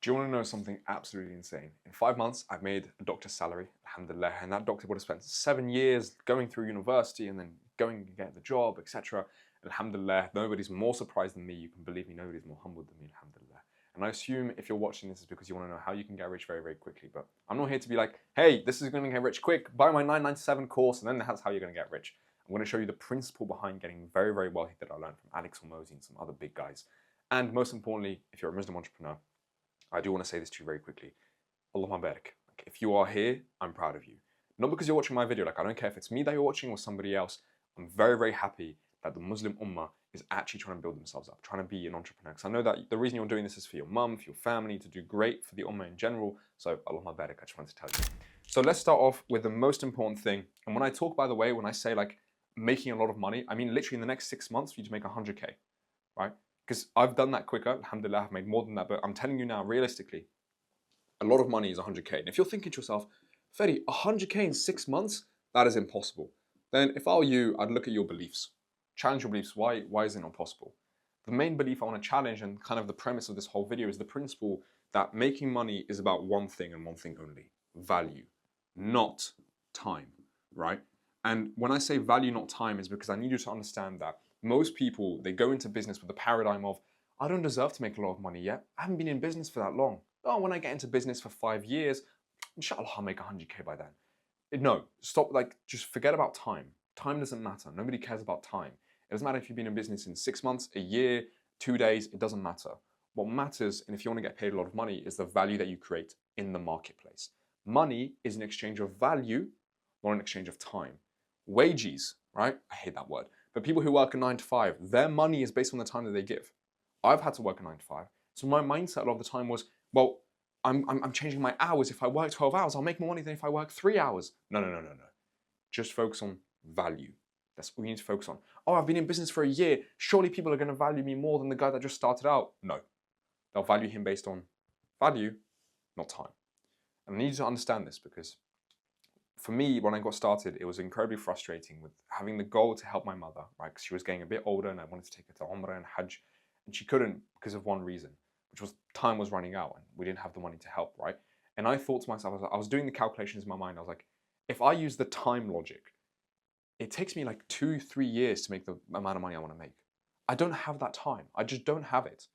Do you want to know something absolutely insane? In 5 months, I've made a doctor's salary, alhamdulillah, and that doctor would have spent 7 years going through university and then going and get the job, etc. Alhamdulillah, nobody's more surprised than me. You can believe me, nobody's more humbled than me, alhamdulillah. And I assume if you're watching this is because you want to know how you can get rich very, very quickly. But I'm not here to be like, hey, this is going to get rich quick. Buy my 997 course and then that's how you're going to get rich. I'm going to show you the principle behind getting very, very wealthy that I learned from Alex Hormozi and some other big guys. And most importantly, if you're a Muslim entrepreneur, I do want to say this to you very quickly. Allahumma barik. Like, if you are here, I'm proud of you. Not because you're watching my video, like I don't care if it's me that you're watching or somebody else. I'm very, very happy that the Muslim Ummah is actually trying to build themselves up, trying to be an entrepreneur. Because I know that the reason you're doing this is for your mum, for your family, to do great for the Ummah in general. So Allahumma barik, I just wanted to tell you. So let's start off with the most important thing. And when I talk, by the way, when I say like making a lot of money, I mean literally in the next 6 months for you to make 100K, right? Because I've done that quicker, alhamdulillah, I've made more than that, but I'm telling you now, realistically, a lot of money is 100K. And if you're thinking to yourself, Fedi, 100K in 6 months? That is impossible. Then if I were you, I'd look at your beliefs. Challenge your beliefs. Why is it not possible? The main belief I want to challenge, and kind of the premise of this whole video, is the principle that making money is about one thing and one thing only: value, not time, right? And when I say value, not time, is because I need you to understand that most people, they go into business with the paradigm of, I don't deserve to make a lot of money yet. I haven't been in business for that long. Oh, when I get into business for 5 years, inshallah, I'll make 100K by then. No, stop, like, just forget about time. Time doesn't matter. Nobody cares about time. It doesn't matter if you've been in business in 6 months, a year, 2 days, it doesn't matter. What matters, and if you want to get paid a lot of money, is the value that you create in the marketplace. Money is an exchange of value, not an exchange of time. Wages, right? I hate that word. But people who work a 9 to 5, their money is based on the time that they give. I've had to work a 9 to 5. So my mindset a lot of the time was, well, I'm changing my hours. If I work 12 hours, I'll make more money than if I work 3 hours. No. Just focus on value. That's what you need to focus on. Oh, I've been in business for a year. Surely people are going to value me more than the guy that just started out. No. They'll value him based on value, not time. And I need you to understand this, because for me, when I got started, it was incredibly frustrating with having the goal to help my mother, right? Because she was getting a bit older and I wanted to take her to Umrah and Hajj, and she couldn't because of one reason, which was time was running out and we didn't have the money to help, right? And I thought to myself, I was doing the calculations in my mind, I was like, if I use the time logic, it takes me like 2-3 years to make the amount of money I want to make. I don't have that time. I just don't have it.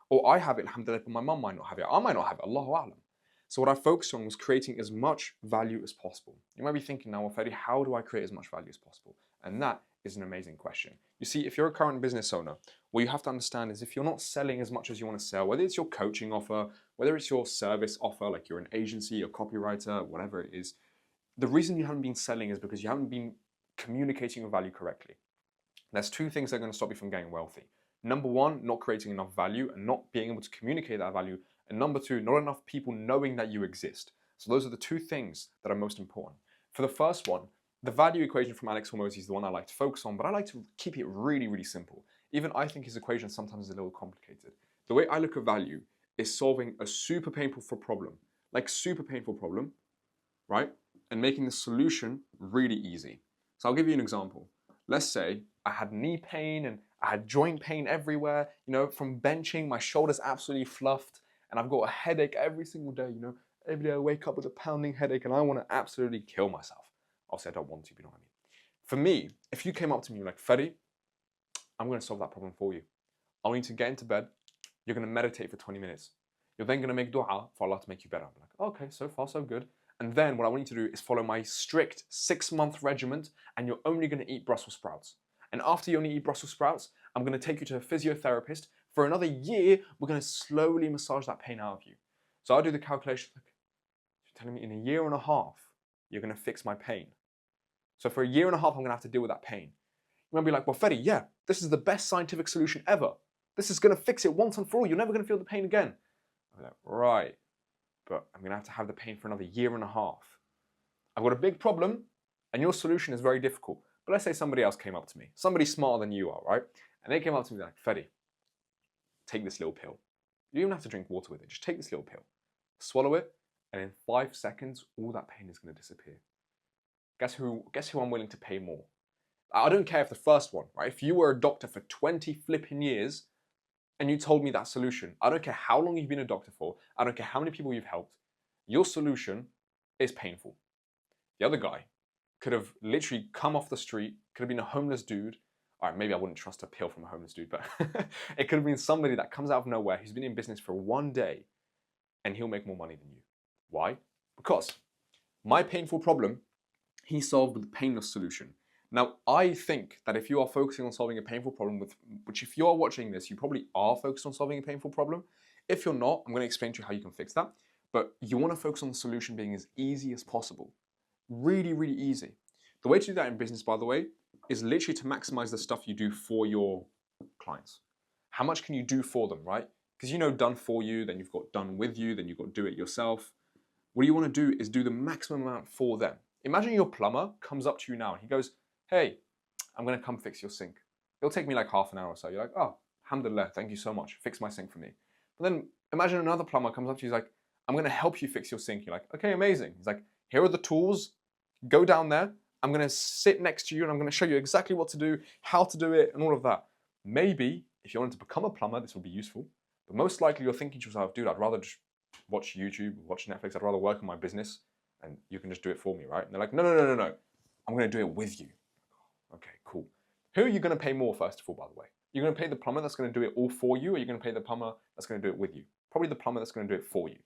Or I have it, alhamdulillah, but my mum might not have it. I might not have it, Allahu A'lam. So what I focused on was creating as much value as possible. You might be thinking now, well, Fedi, how do I create as much value as possible? And that is an amazing question. You see, if you're a current business owner, what you have to understand is if you're not selling as much as you want to sell, whether it's your coaching offer, whether it's your service offer, like you're an agency, a copywriter, whatever it is, the reason you haven't been selling is because you haven't been communicating your value correctly. There's 2 things that are going to stop you from getting wealthy. Number 1, not creating enough value and not being able to communicate that value. And number 2, not enough people knowing that you exist. So those are the 2 things that are most important. For the first one, the value equation from Alex Hormozi is the one I like to focus on, but I like to keep it really, really simple. Even I think his equation sometimes is a little complicated. The way I look at value is solving a super painful problem, like super painful problem, right? And making the solution really easy. So I'll give you an example. Let's say I had knee pain and I had joint pain everywhere, from benching, my shoulder's absolutely fluffed, and I've got a headache every single day, Every day I wake up with a pounding headache and I want to absolutely kill myself. Obviously I don't want to, but you know what I mean. For me, if you came up to me like, Fedi, I'm going to solve that problem for you. I want you to get into bed, you're going to meditate for 20 minutes. You're then going to make dua for Allah to make you better. I'm like, okay, so far so good. And then what I want you to do is follow my strict 6-month regimen, and you're only going to eat Brussels sprouts. And after you only eat Brussels sprouts, I'm going to take you to a physiotherapist. For another year, we're going to slowly massage that pain out of you. So I'll do the calculation, like, you're telling me in a year and a half, you're going to fix my pain. So for a year and a half, I'm going to have to deal with that pain. You might be like, well, Fedi, yeah, this is the best scientific solution ever. This is going to fix it once and for all. You're never going to feel the pain again. I'm like, right, but I'm going to have the pain for another year and a half. I've got a big problem, and your solution is very difficult. But let's say somebody else came up to me, somebody smarter than you are, right? And they came up to me like, Fedi, take this little pill. You don't even have to drink water with it. Just take this little pill, swallow it, and in 5 seconds, all that pain is going to disappear. Guess who I'm willing to pay more? I don't care if the first one, right? If you were a doctor for 20 flipping years, and you told me that solution, I don't care how long you've been a doctor for, I don't care how many people you've helped, your solution is painful. The other guy could have literally come off the street, could have been a homeless dude. All right, maybe I wouldn't trust a pill from a homeless dude, but it could have been somebody that comes out of nowhere who's been in business for one day and he'll make more money than you. Why? Because my painful problem, he solved with a painless solution. Now, I think that if you are focusing on solving a painful problem, which if you are watching this, you probably are focused on solving a painful problem. If you're not, I'm going to explain to you how you can fix that. But you want to focus on the solution being as easy as possible. Really, really easy. The way to do that in business, by the way, is literally to maximize the stuff you do for your clients. How much can you do for them, right? Because you know done for you, then you've got done with you, then you've got do it yourself. What you want to do is do the maximum amount for them. Imagine your plumber comes up to you now and he goes, hey, I'm going to come fix your sink. It'll take me like half an hour or so. You're like, oh, alhamdulillah, thank you so much. Fix my sink for me. But then imagine another plumber comes up to you, he's like, I'm going to help you fix your sink. You're like, okay, amazing. He's like, here are the tools. Go down there. I'm going to sit next to you and I'm going to show you exactly what to do, how to do it, and all of that. Maybe if you wanted to become a plumber, this would be useful. But most likely you're thinking to yourself, dude, I'd rather just watch YouTube, watch Netflix. I'd rather work on my business and you can just do it for me, right? And they're like, no. I'm going to do it with you. Okay, cool. Who are you going to pay more, first of all, by the way? You're going to pay the plumber that's going to do it all for you, or you're going to pay the plumber that's going to do it with you? Probably the plumber that's going to do it for you.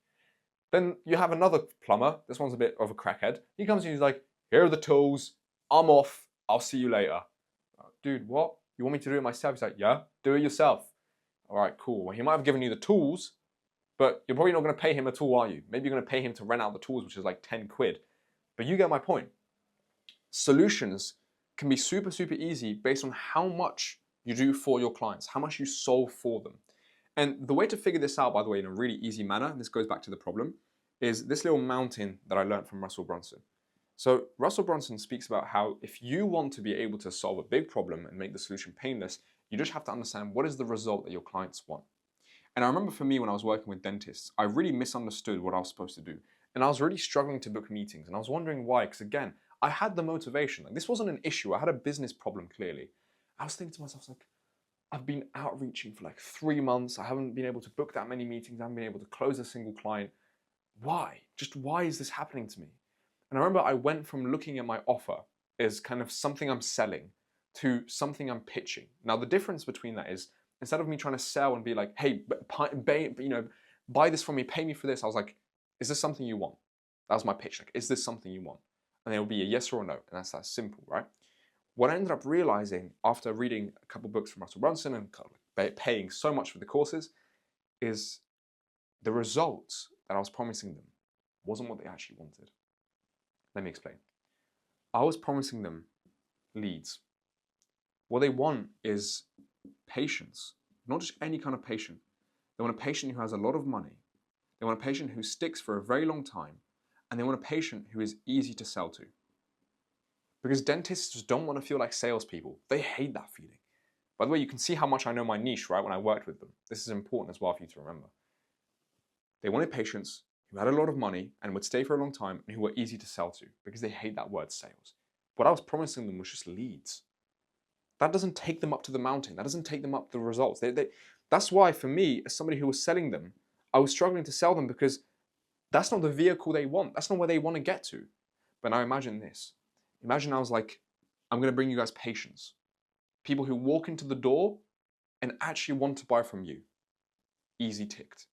Then you have another plumber. This one's a bit of a crackhead. He comes to you, he's like, here are the tools. I'm off. I'll see you later. Dude, what? You want me to do it myself? He's like, yeah, do it yourself. All right, cool. Well, he might have given you the tools, but you're probably not going to pay him at all, are you? Maybe you're going to pay him to rent out the tools, which is like 10 quid. But you get my point. Solutions can be super, super easy based on how much you do for your clients, how much you solve for them. And the way to figure this out, by the way, in a really easy manner, and this goes back to the problem, is this little mountain that I learned from Russell Brunson. So Russell Brunson speaks about how if you want to be able to solve a big problem and make the solution painless, you just have to understand what is the result that your clients want. And I remember for me when I was working with dentists, I really misunderstood what I was supposed to do. And I was really struggling to book meetings. And I was wondering why, because again, I had the motivation. Like, this wasn't an issue. I had a business problem, clearly. I was thinking to myself, like, I've been outreaching for like 3 months. I haven't been able to book that many meetings. I haven't been able to close a single client. Why? Just why is this happening to me? And I remember I went from looking at my offer as kind of something I'm selling to something I'm pitching. Now, the difference between that is, instead of me trying to sell and be like, hey, buy this from me, pay me for this, I was like, is this something you want? That was my pitch. Like, is this something you want? And it will be a yes or a no. And that's that simple, right? What I ended up realizing after reading a couple books from Russell Brunson and paying so much for the courses is the results that I was promising them wasn't what they actually wanted. Let me explain. I was promising them leads. What they want is patience, not just any kind of patient. They want a patient who has a lot of money. They want a patient who sticks for a very long time. And they want a patient who is easy to sell to. Because dentists just don't want to feel like salespeople. They hate that feeling. By the way, you can see how much I know my niche, right, when I worked with them. This is important as well for you to remember. They wanted patients who had a lot of money and would stay for a long time and who were easy to sell to, because they hate that word sales. What I was promising them was just leads. That doesn't take them up to the mountain. That doesn't take them up to the results. That's why, for me, as somebody who was selling them, I was struggling to sell them because that's not the vehicle they want. That's not where they want to get to. But now imagine this. Imagine I was like, I'm going to bring you guys patients. People who walk into the door and actually want to buy from you. Easy ticked.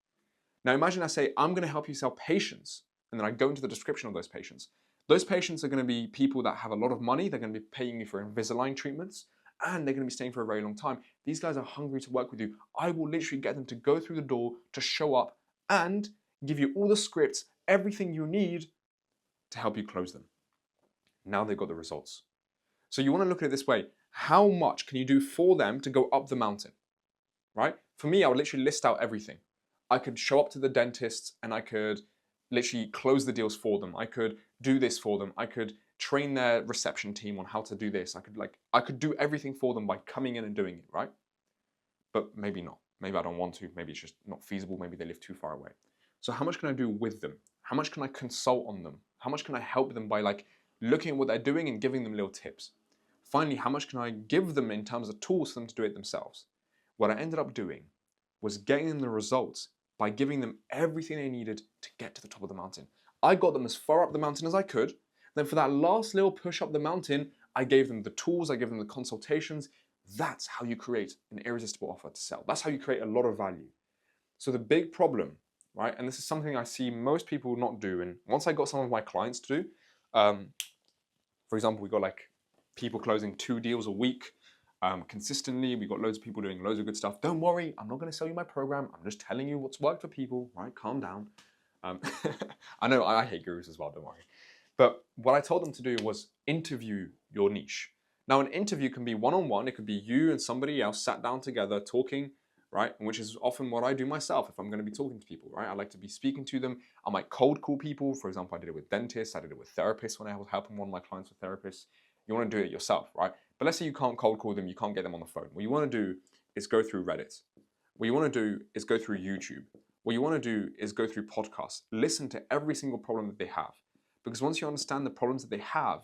Now imagine I say, I'm going to help you sell patients. And then I go into the description of those patients. Those patients are going to be people that have a lot of money. They're going to be paying you for Invisalign treatments. And they're going to be staying for a very long time. These guys are hungry to work with you. I will literally get them to go through the door, to show up, and give you all the scripts, everything you need to help you close them. Now they've got the results. So you want to look at it this way. How much can you do for them to go up the mountain? Right? For me, I would literally list out everything. I could show up to the dentists and I could literally close the deals for them. I could do this for them. I could train their reception team on how to do this. I could do everything for them by coming in and doing it, right? But maybe not. Maybe I don't want to. Maybe it's just not feasible. Maybe they live too far away. So how much can I do with them? How much can I consult on them? How much can I help them by looking at what they're doing and giving them little tips? Finally, how much can I give them in terms of tools for them to do it themselves? What I ended up doing was getting them the results by giving them everything they needed to get to the top of the mountain. I got them as far up the mountain as I could. Then for that last little push up the mountain, I gave them the tools, I gave them the consultations. That's how you create an irresistible offer to sell. That's how you create a lot of value. So the big problem, right, and this is something I see most people not do, and once I got some of my clients to do, for example, we got like people closing 2 deals a week consistently. We got loads of people doing loads of good stuff. Don't worry, I'm not going to sell you my program. I'm just telling you what's worked for people, right? Calm down. I know I hate gurus as well, don't worry. But what I told them to do was interview your niche. Now, an interview can be one-on-one. It could be you and somebody else sat down together talking, right? Which is often what I do myself if I'm going to be talking to people, right? I like to be speaking to them. I might cold call people. For example, I did it with dentists. I did it with therapists when I was helping one of my clients with therapists. You want to do it yourself, right? But let's say you can't cold call them. You can't get them on the phone. What you want to do is go through Reddit. What you want to do is go through YouTube. What you want to do is go through podcasts. Listen to every single problem that they have. Because once you understand the problems that they have,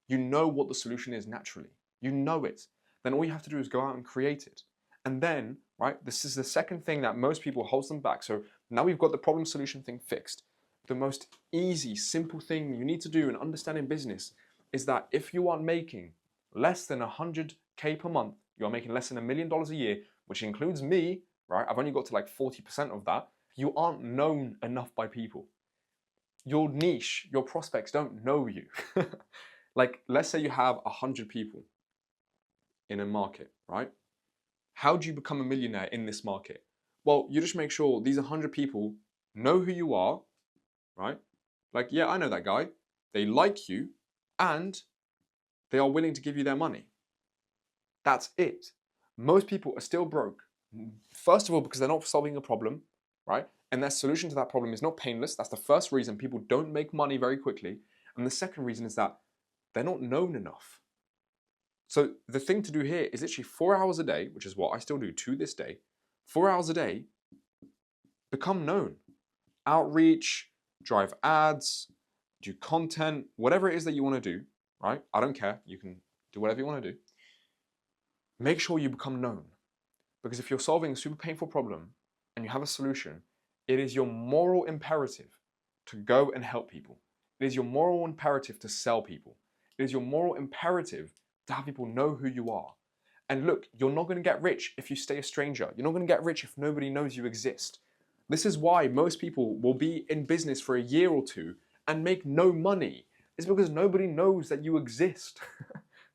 you know what the solution is naturally. You know it. Then all you have to do is go out and create it. And then, right, this is the second thing that most people holds them back. So now we've got the problem solution thing fixed. The most easy, simple thing you need to do and understand in business is that if you are making less than 100K per month, you are making less than $1 million a year, which includes me, right? I've only got to like 40% of that. You aren't known enough by people. Your niche, your prospects don't know you. Like, let's say you have 100 people in a market, right? How do you become a millionaire in this market? Well, you just make sure these 100 people know who you are, right? Like, yeah, I know that guy. They like you and they are willing to give you their money. That's it. Most people are still broke. First of all, because they're not solving a problem, right? And their solution to that problem is not painless. That's the first reason people don't make money very quickly. And the second reason is that they're not known enough. So the thing to do here is literally 4 hours a day, which is what I still do to this day. 4 hours a day, become known. Outreach, drive ads, do content, whatever it is that you want to do, right? I don't care. You can do whatever you want to do. Make sure you become known. Because if you're solving a super painful problem and you have a solution, it is your moral imperative to go and help people. It is your moral imperative to sell people. It is your moral imperative to have people know who you are. And look, you're not going to get rich if you stay a stranger. You're not going to get rich if nobody knows you exist. This is why most people will be in business for a year or two and make no money. It's because nobody knows that you exist.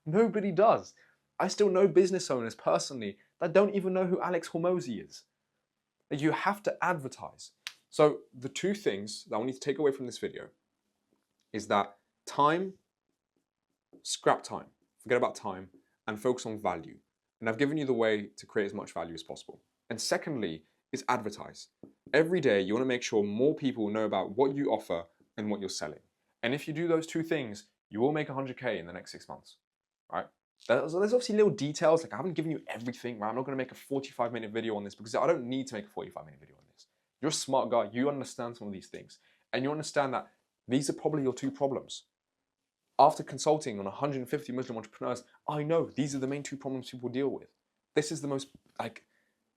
Nobody does. I still know business owners personally that don't even know who Alex Hormozy is. You have to advertise. So the two things that I need to take away from this video is that time, scrap time, forget about time, and focus on value. And I've given you the way to create as much value as possible. And secondly is advertise. Every day you want to make sure more people know about what you offer and what you're selling. And if you do those two things, you will make 100K in the next 6 months, right? There's obviously little details, like I haven't given you everything, right? I'm not going to make a 45-minute video on this because I don't need to make a 45-minute video on this. You're a smart guy, you understand some of these things. And you understand that these are probably your two problems. After consulting on 150 Muslim entrepreneurs, I know these are the main two problems people deal with. This is the most,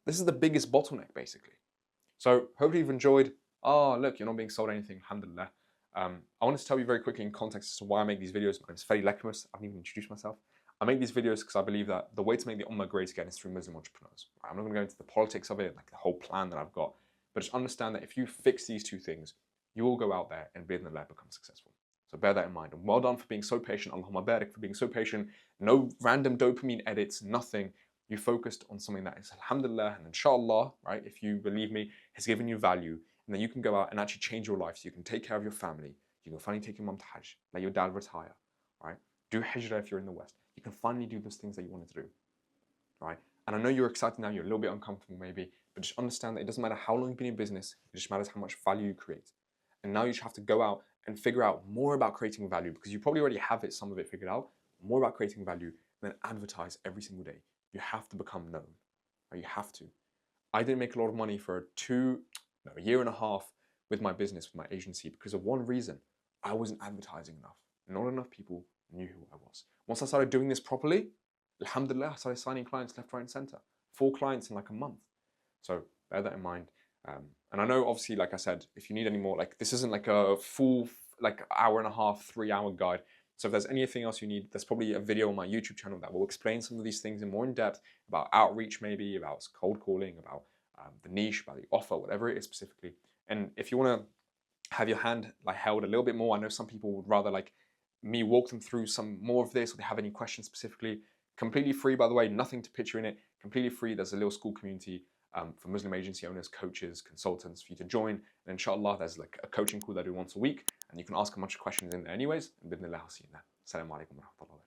this is the biggest bottleneck, basically. So hopefully you've enjoyed. Oh, look, you're not being sold anything, alhamdulillah. I wanted to tell you very quickly in context as to why I make these videos. My name is Fedi Lecamus. I haven't even introduced myself. I make these videos because I believe that the way to make the Ummah great again is through Muslim entrepreneurs. I'm not going to go into the politics of it, like the whole plan that I've got, but just understand that if you fix these two things, you will go out there and bidnillah become successful. So bear that in mind. And well done for being so patient. Allahumma barik for being so patient. No random dopamine edits, nothing. You focused on something that is alhamdulillah and inshallah, right? If you believe me, has given you value, and then you can go out and actually change your life so you can take care of your family. You can finally take your mum to Hajj, let your dad retire, right? Do hijrah if you're in the West. You can finally do those things that you wanted to do, right? And I know you're excited now, you're a little bit uncomfortable maybe, but just understand that it doesn't matter how long you've been in business, it just matters how much value you create. And now you just have to go out and figure out more about creating value because you probably already have it, some of it figured out, more about creating value, and then advertise every single day. You have to become known, right? You have to. I didn't make a lot of money for a year and a half with my business, with my agency, because of one reason. I wasn't advertising enough. Not enough people knew who I was. Once I started doing this properly, alhamdulillah, I started signing clients left, right, and center. 4 clients in like a month. So bear that in mind. And I know, obviously, like I said, if you need any more, like this isn't like a full like hour and a half, 3 hour guide. So if there's anything else you need, there's probably a video on my YouTube channel that will explain some of these things in more in depth, about outreach maybe, about cold calling, about the niche, about the offer, whatever it is specifically. And if you want to have your hand like held a little bit more, I know some people would rather like me walk them through some more of this, or they have any questions specifically. Completely free, by the way, nothing to pitch you in it. Completely free. There's a little school community for Muslim agency owners, coaches, consultants for you to join. And inshallah, there's like a coaching call that I do once a week, and you can ask a bunch of questions in there anyways. And bidnillah, I'll see you there. Assalamu alaikum wa rahmatullahi.